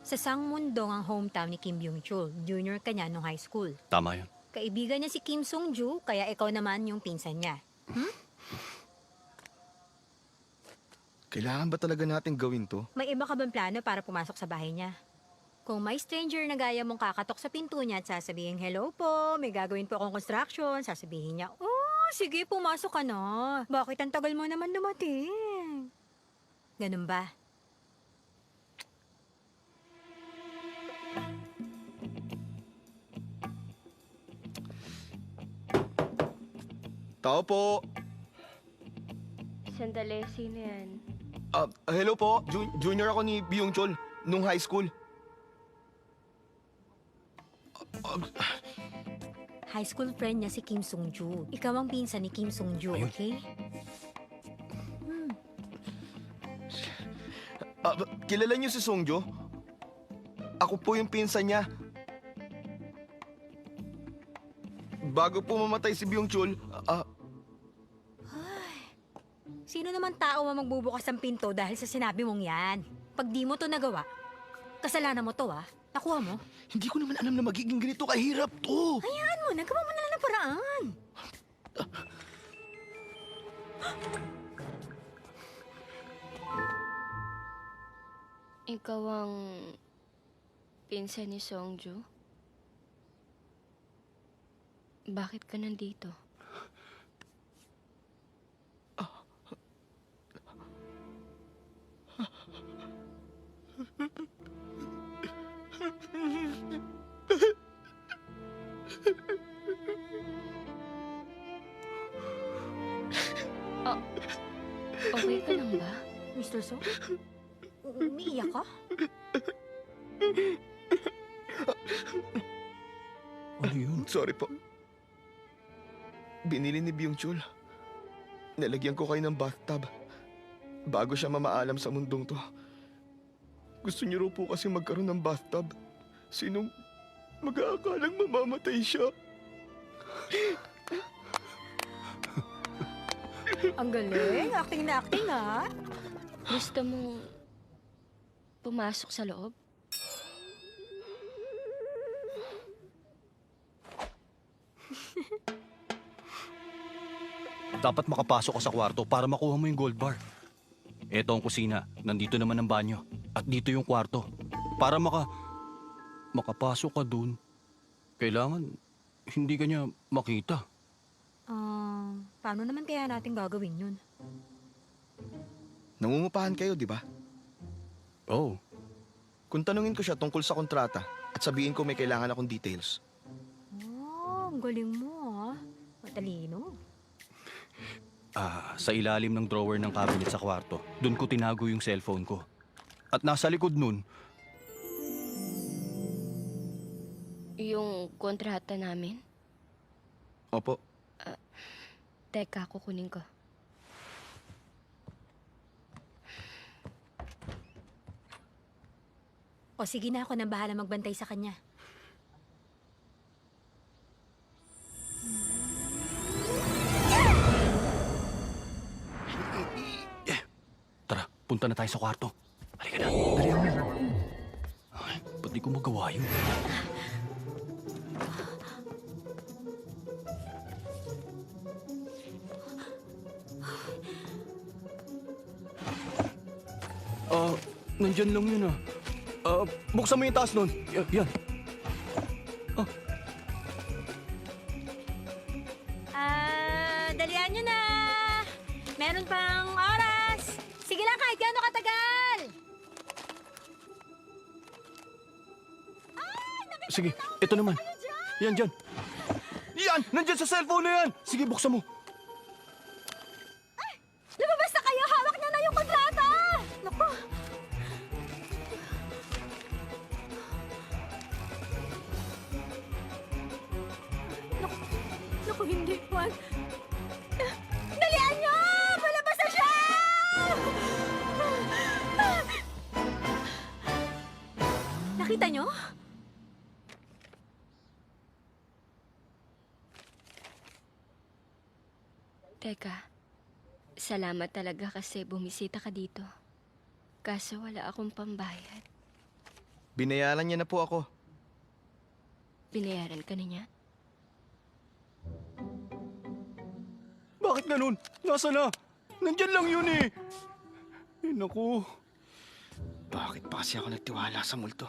Sa Sangmundong ang hometown ni Kim Byung-chul. Junior ka niya nung high school. Tama yun. Kaibigan niya si Kim Sung-ju, kaya ikaw naman yung pinsan niya. Kailangan ba talaga natin gawin to? May iba ka bang plano para pumasok sa bahay niya? Kung may stranger na gaya mong kakatok sa pinto niya at sasabihin, hello po, may gagawin po akong construction, sasabihin niya, oh, sige, pumasok ka na. Bakit ang tagal mo naman dumating? Ganun ba? Tao po! Sandali, sino yan? Hello po. Junior ako ni Byung Chol nung high school. High school friend niya si Kim Sung-ju. Ikaw ang pinsan ni Kim Sung-ju, Ayun. okay? Kilala niyo si Songjo? Ako po yung pinsan niya. Bago po mamatay si Byung Chol, Sino naman tao ang magbubukas ng pinto dahil sa sinabi mong yan? Pag di mo to nagawa, kasalanan mo to Nakuha mo? hindi ko naman alam na magiging ganito kahirap to. Hayaan mo, nagawa mo na lang ng paraan. Ikaw ang pinsan ni Songju? Bakit ka nandito? Oh, okay ka lang ba? Mr. Song? Umiiyak ka? Ano yun? Sorry po. Binili ni Byung Chol. Nalagyan ko kayo ng bathtub bago siya mamaalam sa mundong to. Gusto niyo raw po kasi magkaroon ng bathtub. Sinong mag-aakalang mamamatay siya? Ang galing. Acting na acting, Gusto mong pumasok sa loob? Dapat makapasok ka sa kwarto para makuha mo yung gold bar. Eto ang kusina. Nandito naman ang banyo. At dito yung kwarto. Para makapasok ka dun, kailangan hindi ka niya makita. Paano naman kaya natin gagawin yun? Nangungupahan kayo, di ba? Oh, Kung tanungin ko siya tungkol sa kontrata at sabihin ko may kailangan akong details. Oh, ang galing mo, Matalino. sa ilalim ng drawer ng cabinet sa kwarto, dun ko tinago yung cellphone ko. At nasa likod nun, Yung kontrata namin? Opo. Teka, kukunin ko. O sige na, ako nang bahala magbantay sa kanya. tara, punta na tayo sa kwarto. Halika na. Dali mo. Ay, ba't di ko magawa yun? Nandyan lang yun buksan mo yung taas nun. Yan. Dalian nyo na! Meron pang oras! Sige lang, kahit gaano katagal! Sige, ito naman. Yan, dyan. Yan! Nandyan sa cellphone na yan! Sige, buksan mo. Lumabas na kayo! Hawak niya na yung kontrata! Naku! Naku, hindi, Juan. Dalian niyo! Palabas na siya! Nakita niyo? Teka, salamat talaga kasi bumisita ka dito. Kaso wala akong pambayad. Binayaran niya na po ako. Binayaran ka na niya? Bakit ganun? Nasa na? Nandyan lang yun eh. Ay, naku. Bakit pa kasi ako nagtiwala sa multo?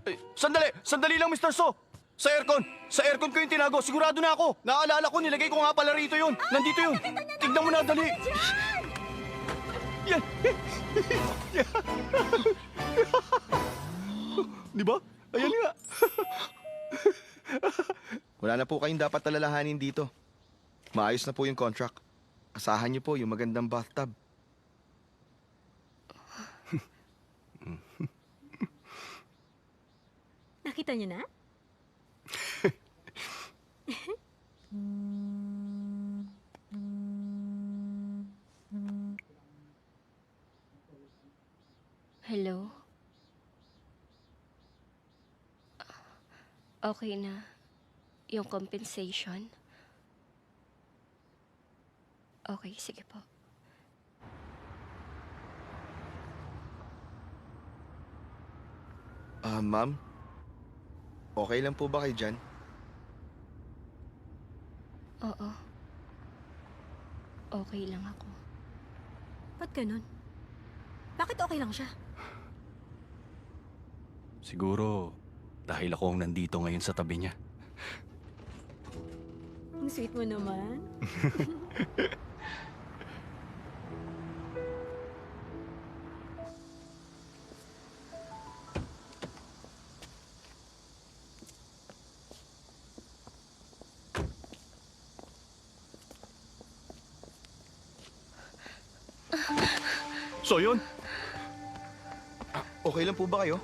Ay, sandali! Sandali lang, Mr. So! Sa aircon! Sa aircon ko yung tinago. Sigurado na ako. Naalala ko, nilagay ko nga pala rito yun. Nandito yun. Tignan mo na, dali. Yan. Di ba? Ayan nga. Wala na po kayong dapat alalahanin dito. Maayos na po yung contract. Asahan niyo po yung magandang bathtub. Nakita niyo na? Hello? Okay na. Yung compensation? Okay, sige po. Ma'am? Okay lang po ba kayo dyan? Oo. Okay lang ako. Ba't ganun? Bakit okay lang siya? Siguro, dahil ako ang nandito ngayon sa tabi niya. Ang sweet mo naman. So yun, Okay lang po ba kayo?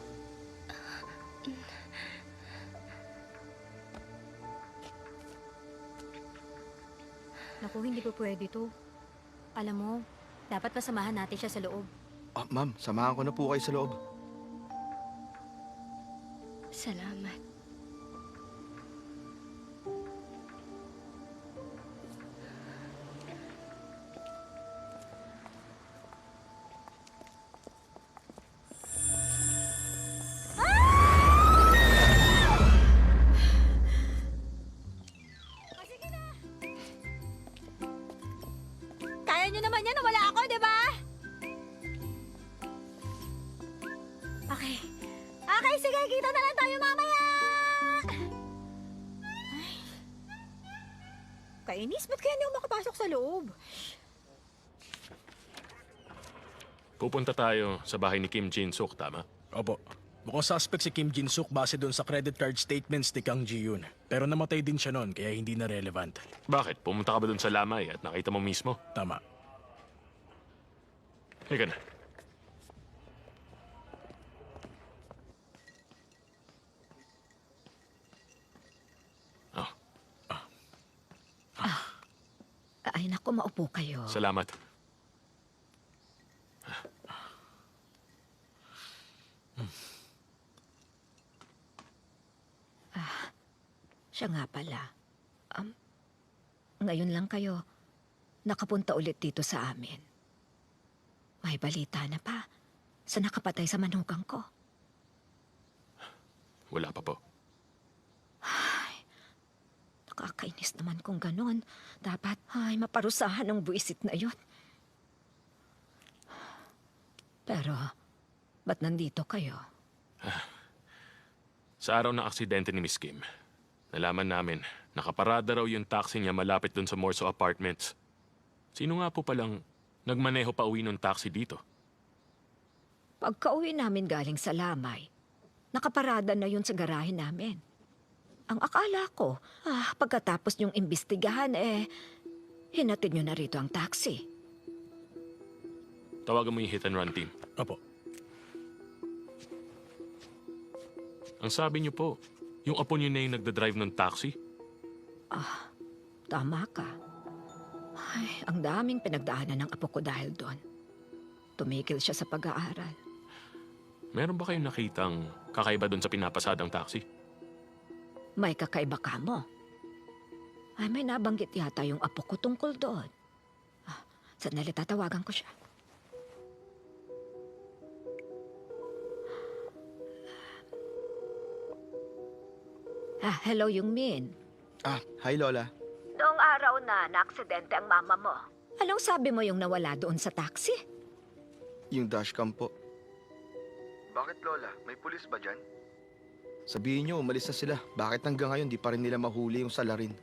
Naku, hindi po pwede to. Alam mo, dapat pasamahan natin siya sa loob. Ma'am, samahan ko na po kayo sa loob. Salamat. Kaya niyo naman yan na wala ako, di ba? Okay. Okay, sige. Kita na lang tayo mamaya. Ay. Kainis, ba't kaya hindi ako makapasok sa loob? Pupunta tayo sa bahay ni Kim Jin-suk, tama? Opo. Mukhang suspect si Kim Jin-suk base doon sa credit card statements ni Kang Ji-yoon. Pero namatay din siya noon kaya hindi na relevant. Bakit? Pumunta ka ba dun sa lamay at nakita mo mismo? Tama. Halika na. Oh, Ay, naku, maupo kayo. salamat. Siya nga pala. Ngayon lang kayo nakapunta ulit dito sa amin. May balita na pa sa nakapatay sa manugang ko. Wala pa po. Nakakainis naman kung ganon. Dapat, maparusahan ang buwisit na yun. Pero, ba't nandito kayo? Sa araw ng aksidente ni Miss Kim, nalaman namin, nakaparada raw yung taxi niya malapit dun sa Morso Apartments. Sino nga po palang nagmaneho pa uwi ng taxi dito? Pagka-uwi namin galing sa Lamay, nakaparada na yun sa garahe namin. Ang akala ko, pagkatapos niyong imbestigahan, hinatid niyo na rito ang taxi. Tawagan mo yung hit and run team. Opo. Ang sabi niyo po, yung apo niyo na yung nagdadrive ng taxi? Tama ka. Ay, ang daming pinagdaanan ng apo ko dahil doon. Tumigil siya sa pag-aaral. Meron ba kayong nakitang kakaiba dun sa pinapasadang taxi? May kakaiba ka mo. Ay, may nabanggit yata yung apo ko tungkol doon. Sandali, tatawagan ko siya. Hello, Yungmin. Hi Lola. Noong araw na naaksidente ang mama mo, anong sabi mo yung nawala doon sa taxi? Yung dashcam po. Bakit Lola? May pulis ba dyan? Sabihin niyo, umalis na sila. Bakit hanggang ngayon di pa rin nila mahuli yung salarin?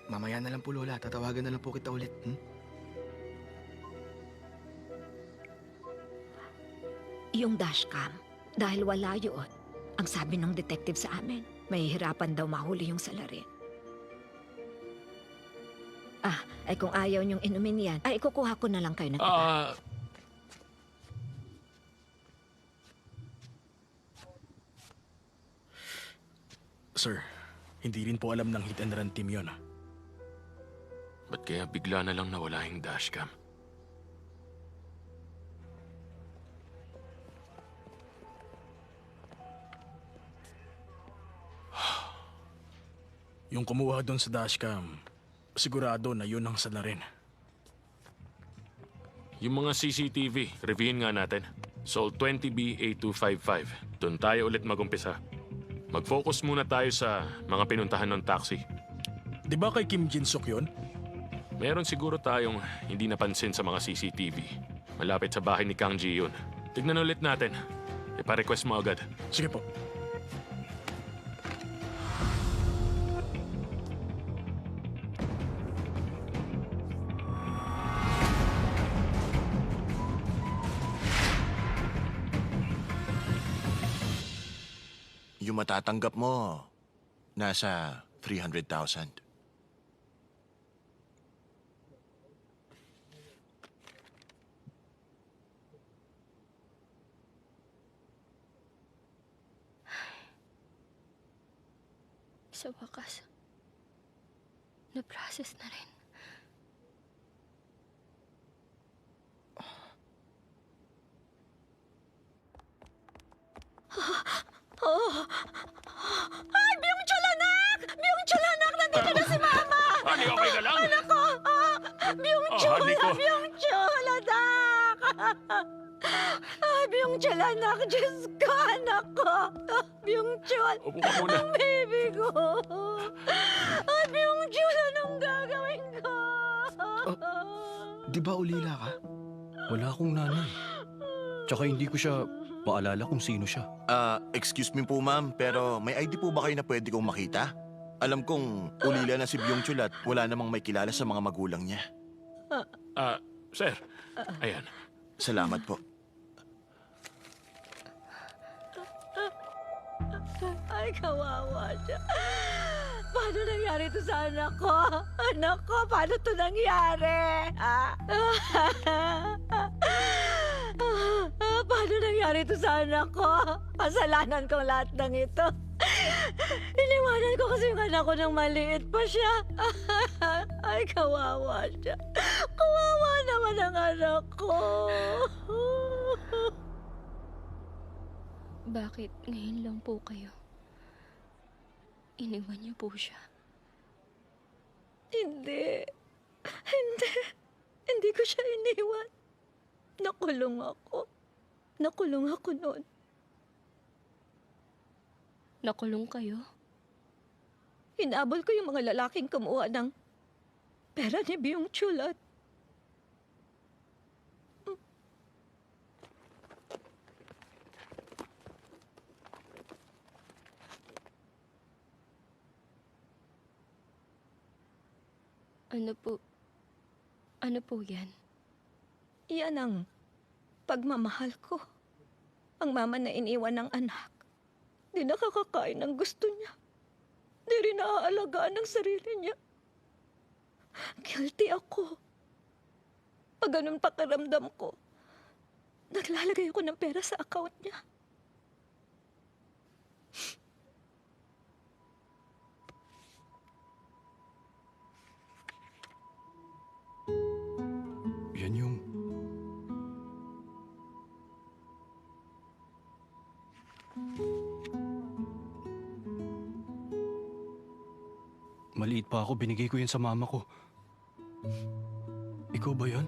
Mamaya na lang po Lola, tatawagan na lang po kita ulit. Yung dashcam, dahil wala yun, ang sabi ng detective sa amin, mahihirapan daw mahuli yung salarin. Ay kung ayaw niyong inumin yan, ay ikukuha ko na lang kayo ng iba. Sir, hindi rin po alam ng hit and run team yun. Ba't kaya bigla na lang nawala yung dashcam? Yung kumuha doon sa dashcam, sigurado na yun ang salarin. Yung mga CCTV, reviewin nga natin. Sold 20B8255. Doon tayo ulit magumpisa. Mag-focus muna tayo sa mga pinuntahan ng taxi. Di ba kay Kim Jin-suk yun? Meron siguro tayong hindi napansin sa mga CCTV. Malapit sa bahay ni Kang Ji-yoon. Tignan ulit natin. Ipa-request mo agad. Sige po. Yung matatanggap mo, nasa 300,000. Sa wakas, na-process na rin. Ay, Byung Chulanak! Byung Chulanak! Nandito na si Mama! Honey, okay ka lang? Anak ko! Byung honey ko. Byung Chulanak! Ay, Byung Chulanak! Diyos ko, anak ko! Byung Chul! Upo ka muna. Ang baby ko! Ay, Byung Chul! Anong gagawin ko? Di ba ulila ka? Wala akong nanay. Tsaka hindi ko siya maalala kung sino siya. Excuse me po ma'am, pero may ID po ba kayo na pwede kong makita? Alam kong ulila na si Byung Chul at wala namang may kilala sa mga magulang niya. Sir, ayan. Salamat po. Ay, kawawa siya. Paano nangyari ito sa anak ko? Anak ko, paano ito nangyari? Paano nangyari ito sa anak ko? Kasalanan ko lahat ng ito. Iniwanan ko kasi yung anak ko nang maliit pa siya. Ay, kawawa siya. Kawawa naman ang anak ko. Bakit ngayon lang po kayo? Iniwan niyo po siya. Hindi. Hindi ko siya iniwan. Nakulong ako. Nakulong ako noon. Nakulong kayo? Hinabol ko yung mga lalaking kumuha ng pera ni Byung Chul at Ano po yan? iyan ang pagmamahal ko. Ang mama na iniwan ng anak. Di nakakakain ng gusto niya. Di rin naaalagaan ng sarili niya. Guilty ako. Pag ganun pakiramdam ko, naglalagay ako ng pera sa account niya. Yan yung... Maliit pa ako, binigay ko yan sa mama ko. Ikaw ba yan?